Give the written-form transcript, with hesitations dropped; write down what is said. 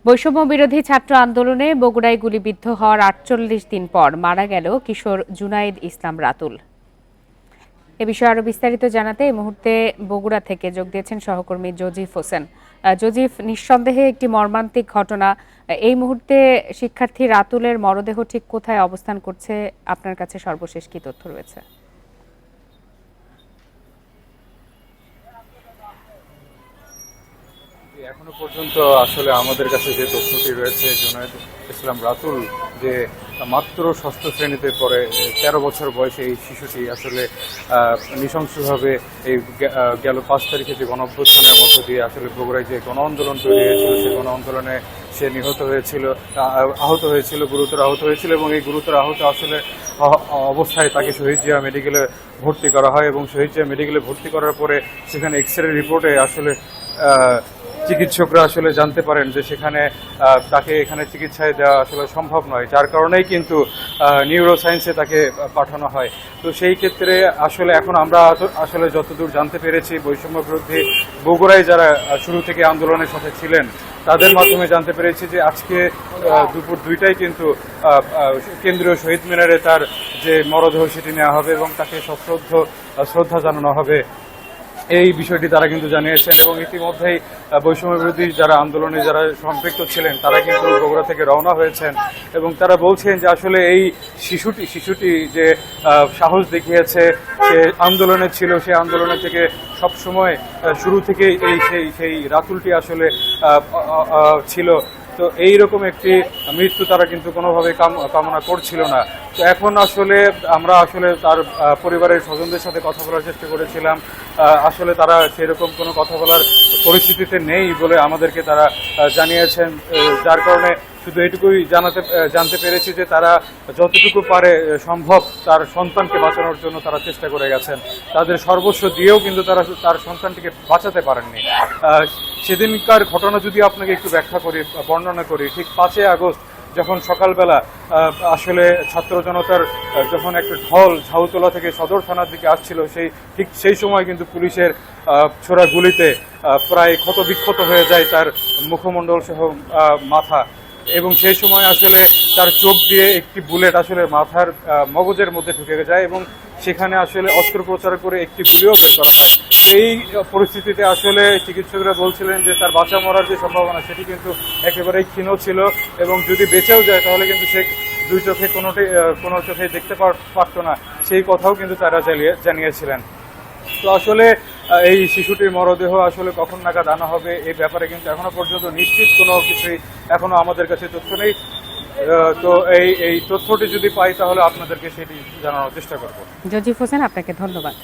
বৈষম্য বিরোধী ছাত্র আন্দোলনে বগুড়ায় গুলিবিদ্ধ হওয়ার ৪৮ দিন পর মারা গেল কিশোর জুনায়েদ ইসলাম রাতুল। এ বিষয়ে আরো বিস্তারিত জানাতে এই মুহূর্তে বগুড়া থেকে যোগ দিয়েছেন সহকর্মী জজিফ হোসেন। জজিফ, নিঃসন্দেহে একটি মর্মান্তিক ঘটনা। এই মুহূর্তে শিক্ষার্থী রাতুলের মরদেহ ঠিক কোথায় অবস্থান করছে, আপনার কাছে সর্বশেষ কি তথ্য রয়েছে? এখনো পর্যন্ত আসলে আমাদের কাছে যে তথ্যটি রয়েছে, জুনায়েদ ইসলাম রাতুল যে মাত্র ষষ্ঠ শ্রেণীতে পড়ে, ১৩ বছর বয়সে এই শিশুটি আসলে নৃশংসভাবে এই গেল ৫ তারিখে যে গণ অভ্যুত্থানের মধ্য দিয়ে আসলে বগুড়ায় যে গণ আন্দোলন তৈরি হয়েছিল, সেই গণ আন্দোলনে সে আহত হয়েছিল, গুরুতর আহত হয়েছিল এবং এই গুরুতর আহত আসলে অবস্থায় তাকে শহীদ জিয়া মেডিকেলে ভর্তি করা হয় এবং শহীদ জিয়া মেডিকেলে ভর্তি করার পরে সেখানে এক্স-রে রিপোর্টে আসলে চিকিৎসকরা আসলে জানতে পারেন যে সেখানে তাকে এখানে চিকিৎসায় দেওয়া আসলে সম্ভব নয়, যার কারণেই কিন্তু নিউরো সায়েন্সে তাকে পাঠানো হয়। তো সেই ক্ষেত্রে আসলে এখন আমরা আসলে যতদূর জানতে পেরেছি, বৈষম্য বিরোধী বগুড়ায় যারা শুরু থেকে আন্দোলনের সাথে ছিলেন তাদের মাধ্যমে জানতে পেরেছি যে আজকে দুপুর ২টায় কিন্তু কেন্দ্রীয় শহীদ মিনারে তার যে মরদেহ সেটি নেওয়া হবে এবং তাকে শ্রদ্ধা জানানো হবে। এই বিষয়টি তারা কিন্তু জানিয়েছেন এবং ইতিমধ্যেই বৈষম্য বিরোধী যারা আন্দোলনে যারা সম্পৃক্ত ছিলেন তারা কিন্তু বগুড়া থেকে রওনা হয়েছেন এবং তারা বলছেন যে আসলে এই শিশুটি যে সাহস দেখিয়েছে, সে আন্দোলনে ছিল, সেই আন্দোলনের থেকে সবসময় শুরু থেকেই সেই রাতুলটি আসলে ছিল। তো এইরকম একটি মৃত্যু তারা কিন্তু কোনোভাবে কামনা করছিল না। তো এখন আসলে আমরা আসলে তার পরিবারের স্বজনদের সাথে কথা বলার চেষ্টা করেছিলাম, আসলে তারা সেরকম কোনো কথা বলার পরিস্থিতিতে নেই বলে আমাদেরকে তারা জানিয়েছেন, যার কারণে শুধু এটুকুই জানতে পেরেছি যে তারা যতটুকু পারে সম্ভব তার সন্তানকে বাঁচানোর জন্য তারা চেষ্টা করে গেছেন। তাদের সর্বস্ব দিয়েও কিন্তু তারা তার সন্তানটিকে বাঁচাতে পারেননি। সেদিনকার ঘটনা যদি আপনাকে একটু ব্যাখ্যা করি, বর্ণনা করি, ঠিক ৫ই আগস্ট যখন সকালবেলা আসলে ছাত্র জনতার যখন একটা ঢল ঝাউতলা থেকে সদর থানার দিকে আসছিল, ঠিক সেই সময় কিন্তু পুলিশের ছোড়া গুলিতে প্রায় ক্ষতবিক্ষত হয়ে যায় তার মুখমণ্ডল সহ মাথা, এবং সেই সময় আসলে তার চোখ দিয়ে একটি বুলেট আসলে মাথার মগজের মধ্যে ঢুকে যায় এবং সেখানে আসলে অস্ত্রোপচার করে একটি গুলিও বের করা হয়। এই পরিস্থিতিতে আসলে চিকিৎসকরা বলছিলেন যে তার বাঁচা মরার যে সম্ভাবনা সেটি কিন্তু একেবারেই ক্ষীণ ছিল এবং যদি বেঁচেও যায় তাহলে কিন্তু সে দুই চোখে কোনো চোখে দেখতে পারতো না, সেই কথাও কিন্তু তারা জানিয়েছিলেন। তো আসলে এই শিশুটির মরদেহ আসলে কখন নাগাদ আনা হবে এই ব্যাপারে কিন্তু এখনো পর্যন্ত নিশ্চিত কোনো কিছুই এখনো আমাদের কাছে তথ্য নেই। তো এই তথ্যটি যদি পাই তাহলে আপনাদেরকে সেটি জানানোর চেষ্টা করব। জজিফ হোসেন, আপনাকে ধন্যবাদ।